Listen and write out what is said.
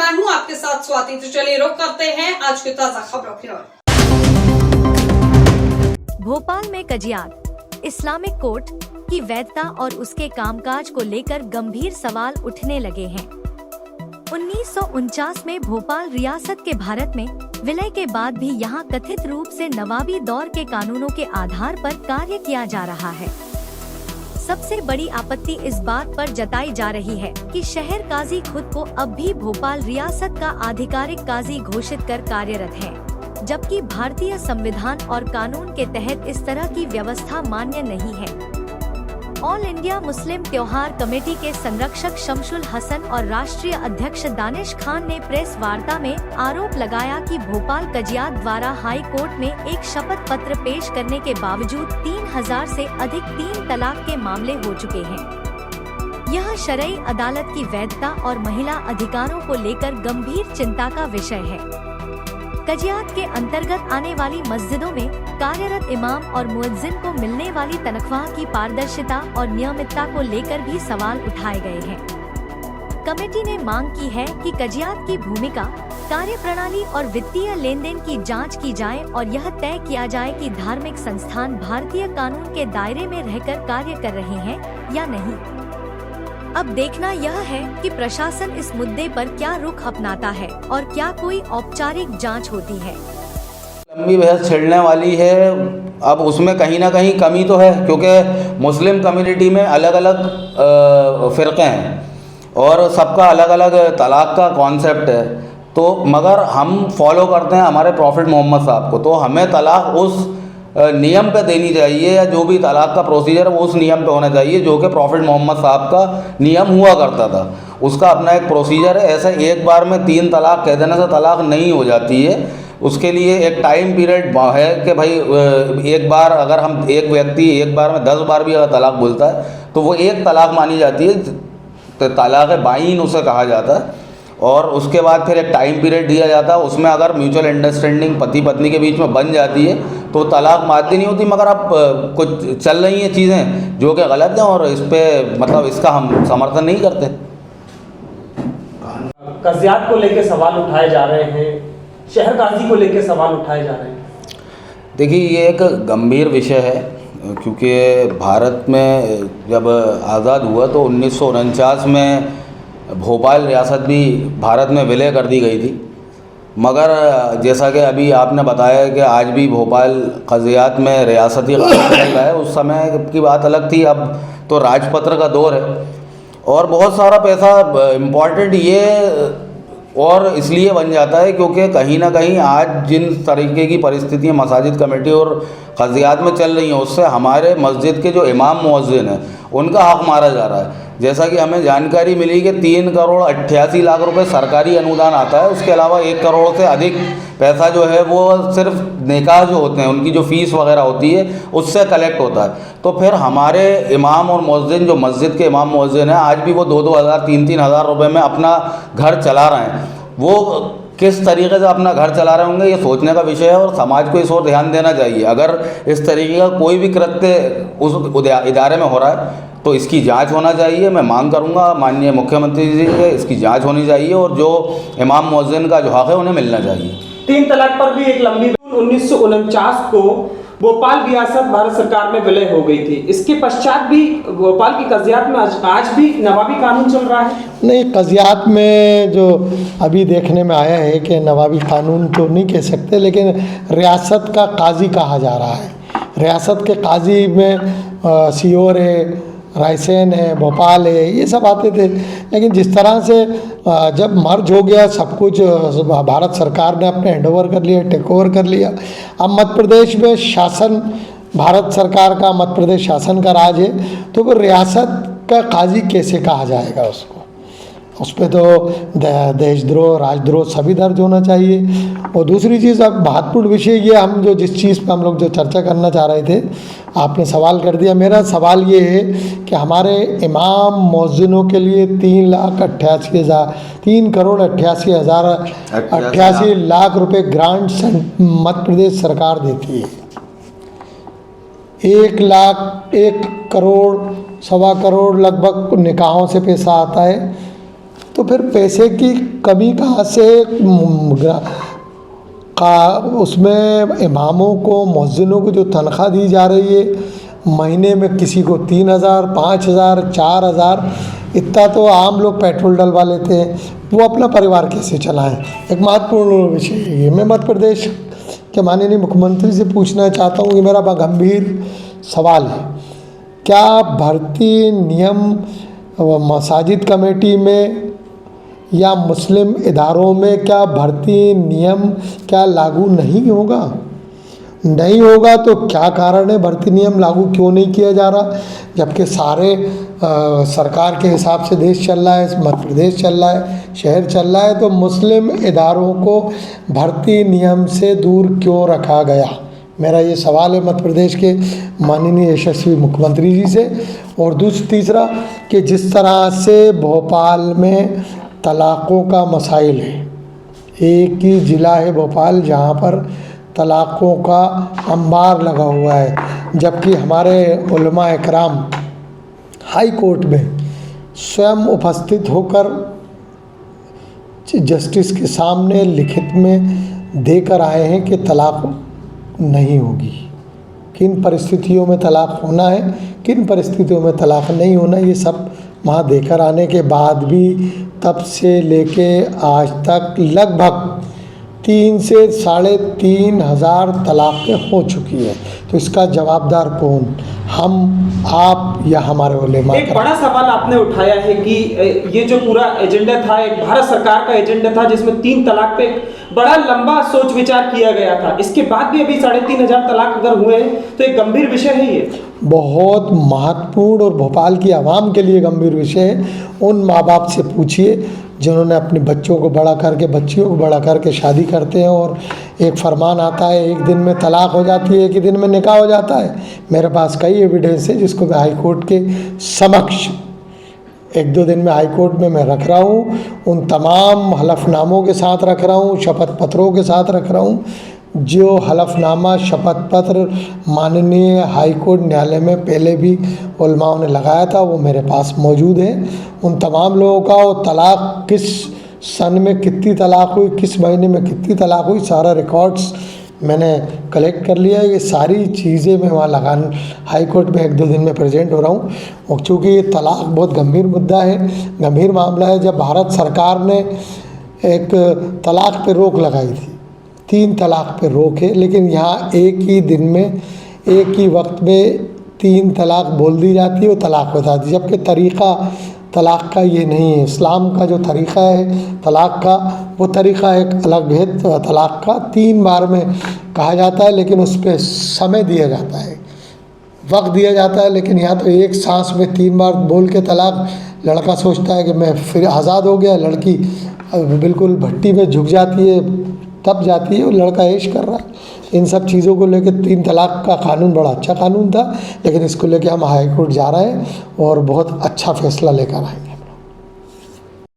मैं हूं आपके साथ स्वाति। तो चलिए रुक करते हैं आज के ताजा खबरों की ओर। भोपाल में कजियात, इस्लामिक कोर्ट की वैधता और उसके कामकाज को लेकर गंभीर सवाल उठने लगे हैं। 1949 में भोपाल रियासत के भारत में विलय के बाद भी यहाँ कथित रूप से नवाबी दौर के कानूनों के आधार पर कार्य किया जा रहा है। सबसे बड़ी आपत्ति इस बात पर जताई जा रही है कि शहर काजी खुद को अब भी भोपाल रियासत का आधिकारिक काजी घोषित कर कार्यरत है, जबकि भारतीय संविधान और कानून के तहत इस तरह की व्यवस्था मान्य नहीं है। ऑल इंडिया मुस्लिम त्योहार कमेटी के संरक्षक शमशुल हसन और राष्ट्रीय अध्यक्ष दानिश खान ने प्रेस वार्ता में आरोप लगाया कि भोपाल कजियात द्वारा हाई कोर्ट में एक शपथ पत्र पेश करने के बावजूद 3000 से अधिक 3 तलाक के मामले हो चुके हैं। यह शरई अदालत की वैधता और महिला अधिकारों को लेकर गंभीर चिंता का विषय है। कजियात के अंतर्गत आने वाली मस्जिदों में कार्यरत इमाम और मुअज्जिन को मिलने वाली तनख्वाह की पारदर्शिता और नियमितता को लेकर भी सवाल उठाए गए हैं। कमेटी ने मांग की है कि कजियात की भूमिका, कार्यप्रणाली और वित्तीय लेन देन की जांच की जाए और यह तय किया जाए कि धार्मिक संस्थान भारतीय कानून के दायरे में रहकर कार्य कर रहे हैं या नहीं। अब देखना यह है कि प्रशासन इस मुद्दे पर क्या रुख अपनाता है और क्या कोई औपचारिक जांच होती है। लंबी बहस छिड़ने वाली है। अब उसमें कहीं ना कहीं कमी तो है, क्योंकि मुस्लिम कम्युनिटी में अलग अलग फ़िरक़े हैं और सबका अलग अलग तलाक़ का कॉन्सेप्ट है। तो मगर हम फॉलो करते हैं हमारे प्रॉफिट मोहम्मद साहब को, तो हमें तलाक़ उस नियम पे देनी चाहिए, या जो भी तलाक़ का प्रोसीजर है वो उस नियम पे होना चाहिए जो कि प्रॉफिट मोहम्मद साहब का नियम हुआ करता था। उसका अपना एक प्रोसीजर है। ऐसे एक बार में 3 तलाक़ कह देने से तलाक़ नहीं हो जाती है। उसके लिए एक टाइम पीरियड है कि भाई एक बार अगर हम एक व्यक्ति एक बार में 10 बार भी अगर तलाक़ बोलता है तो वो एक तलाक़ मानी जाती है, तो तलाक़ बाइन उसे कहा जाता है। और उसके बाद फिर एक टाइम पीरियड दिया जाता है, उसमें अगर म्यूचुअल अंडरस्टैंडिंग पति पत्नी के बीच में बन जाती है तो तलाक़ मादी नहीं होती। मगर अब कुछ चल रही हैं चीज़ें जो कि गलत हैं और इस पर मतलब इसका हम समर्थन नहीं करते। कजियात को लेकर सवाल उठाए जा रहे हैं, शहर काजी को लेकर सवाल उठाए जा रहे हैं। देखिए, ये एक गंभीर विषय है, क्योंकि भारत में जब आज़ाद हुआ तो 1949 में भोपाल रियासत भी भारत में विलय कर दी गई थी। मगर जैसा कि अभी आपने बताया कि आज भी भोपाल कजियात में रियासती कानून चल रहा है, उस समय की बात अलग थी। अब तो राजपत्र का दौर है और बहुत सारा पैसा इम्पॉर्टेंट ये और इसलिए बन जाता है क्योंकि कहीं ना कहीं आज जिन तरीके की परिस्थितियाँ मसाजिद कमेटी और कजियात में चल रही हैं, उससे हमारे मस्जिद के जो इमाम मुअज्जिन हैं उनका हक़ मारा जा रहा है। जैसा कि हमें जानकारी मिली कि 3 करोड़ 88 लाख रुपए सरकारी अनुदान आता है, उसके अलावा 1 करोड़ से अधिक पैसा जो है वो सिर्फ निकाह जो होते हैं उनकी जो फ़ीस वगैरह होती है उससे कलेक्ट होता है। तो फिर हमारे इमाम और मुअज्जिन जो मस्जिद के इमाम मुअज्जिन हैं आज भी वो 2-2 हज़ार 3-3 हज़ार रुपये में अपना घर चला रहे हैं। वो किस तरीके से अपना घर चला रहे होंगे ये सोचने का विषय है और समाज को इस ओर ध्यान देना चाहिए। अगर इस तरीके का कोई भी कृत्य उस इदारे में हो रहा है तो इसकी जांच होना चाहिए। मैं मांग करूंगा माननीय मुख्यमंत्री जी से इसकी जांच होनी चाहिए और जो इमाम मुअज्जिन का जो हक़ है उन्हें मिलना चाहिए। 3 तलाक पर भी एक लंबी 1949 को भोपाल रियासत भारत सरकार में विलय हो गई थी। इसके पश्चात भी भोपाल की कजियात में आज भी नवाबी कानून चल रहा है। नहीं, कजियात में जो अभी देखने में आया है कि नवाबी कानून तो नहीं कह सकते, लेकिन रियासत का काजी कहा जा रहा है। रियासत के काजी में सीहोर है, रायसेन है, भोपाल है, ये सब आते थे। लेकिन जिस तरह से जब मर्ज हो गया सब कुछ, भारत सरकार ने अपने हैंडओवर कर लिया, टेक ओवर कर लिया। अब मध्य प्रदेश में शासन भारत सरकार का, मध्य प्रदेश शासन का राज है, तो वो रियासत का काजी कैसे कहा जाएगा उसको? उस पर तो देशद्रोह, राजद्रोह सभी दर्ज होना चाहिए। और दूसरी चीज़, अब महत्वपूर्ण विषय ये, हम जो जिस चीज़ पर हम लोग जो चर्चा करना चाह रहे थे, आपने सवाल कर दिया। मेरा सवाल ये है कि हमारे इमाम मुअज्जिनों के लिए 3 करोड़ 88 लाख रुपए ग्रांट मध्य प्रदेश सरकार देती है। 1 करोड़ 1.25 करोड़ लगभग निकाहों से पैसा आता है। तो फिर पैसे की कमी कहाँ से उसमें इमामों को, मुअज्जिनों को जो तनख्वाह दी जा रही है महीने में, किसी को 3,000, 5,000, 4,000, इतना तो आम लोग पेट्रोल डलवा लेते हैं, वो अपना परिवार कैसे चलाएं। एक महत्वपूर्ण विषय है ये। मैं मध्य प्रदेश के माननीय मुख्यमंत्री से पूछना चाहता हूँ, ये मेरा गंभीर सवाल है, क्या भर्ती नियम मसाजिद कमेटी में या मुस्लिम इदारों में क्या भर्ती नियम क्या लागू नहीं होगा? नहीं होगा तो क्या कारण है, भर्ती नियम लागू क्यों नहीं किया जा रहा? जबकि सारे सरकार के हिसाब से देश चल रहा है, मध्य प्रदेश चल रहा है, शहर चल रहा है, तो मुस्लिम इदारों को भर्ती नियम से दूर क्यों रखा गया? मेरा ये सवाल है मध्य प्रदेश के माननीय यशस्वी मुख्यमंत्री जी से। और तीसरा कि जिस तरह से भोपाल में तलाक़ों का मसाइल है, एक ही ज़िला है भोपाल जहाँ पर तलाक़ों का अंबार लगा हुआ है, जबकि हमारे उलमा इकराम हाई कोर्ट में स्वयं उपस्थित होकर जस्टिस के सामने लिखित में देकर आए हैं कि तलाक़ नहीं होगी, किन परिस्थितियों में तलाक़ होना है, किन परिस्थितियों में तलाक़ नहीं होना, ये सब वहाँ देकर आने के बाद भी तब से लेके आज तक लगभग 3 से 3,500 तलाक़ें हो चुकी है। तो इसका जवाबदार कौन, हम, आप या हमारे उलेमा? एक बड़ा सवाल आपने उठाया है कि ये जो पूरा एजेंडा था, एक भारत सरकार का एजेंडा था जिसमें 3 तलाक पे बड़ा लंबा सोच विचार किया गया था, इसके बाद भी अभी 3,500 तलाक अगर हुए हैं तो एक गंभीर विषय है ये। बहुत महत्वपूर्ण और भोपाल की आवाम के लिए गंभीर विषय है। उन माँ बाप से पूछिए जिन्होंने अपने बच्चों को बड़ा करके, बच्चियों को बड़ा करके शादी करते हैं और एक फरमान आता है, एक दिन में तलाक हो जाती है, एक ही दिन में निकाह हो जाता है। मेरे पास कई एविडेंस है जिसको मैं हाई कोर्ट के समक्ष 1-2 दिन में हाई कोर्ट में मैं रख रहा हूँ, उन तमाम हलफनामों के साथ रख रहा हूँ, शपथ पत्रों के साथ रख रहा हूँ। जो हलफनामा, शपथ पत्र माननीय हाई कोर्ट न्यायालय में पहले भी उलमाओं ने लगाया था, वो मेरे पास मौजूद है। उन तमाम लोगों का वो तलाक किस सन में कितनी तलाक हुई, किस महीने में कितनी तलाक हुई, सारा रिकॉर्ड्स मैंने कलेक्ट कर लिया है। ये सारी चीज़ें मैं वहाँ हाई कोर्ट में 1-2 दिन में प्रेजेंट हो रहा हूँ। और चूँकि ये तलाक बहुत गंभीर मुद्दा है, गंभीर मामला है, जब भारत सरकार ने एक तलाक पे रोक लगाई थी, 3 तलाक पे रोक है, लेकिन यहाँ एक ही दिन में, एक ही वक्त में 3 तलाक बोल दी जाती है और तलाक बता दी, जबकि तरीक़ा तलाक़ का ये नहीं है। इस्लाम का जो तरीक़ा है तलाक़ का, वो तरीक़ा एक अलग है। तलाक़ का 3 बार में कहा जाता है, लेकिन उस पर समय दिया जाता है, वक्त दिया जाता है। लेकिन यहाँ तो एक सांस में 3 बार बोल के तलाक़, लड़का सोचता है कि मैं फिर आज़ाद हो गया, लड़की बिल्कुल भट्टी में झुक जाती है, तब जाती है, और लड़का ऐश कर रहा है। इन सब चीज़ों को लेकर 3 तलाक का कानून बड़ा अच्छा कानून था, लेकिन इसको लेकर हम हाई कोर्ट जा रहे हैं और बहुत अच्छा फैसला लेकर आएंगे।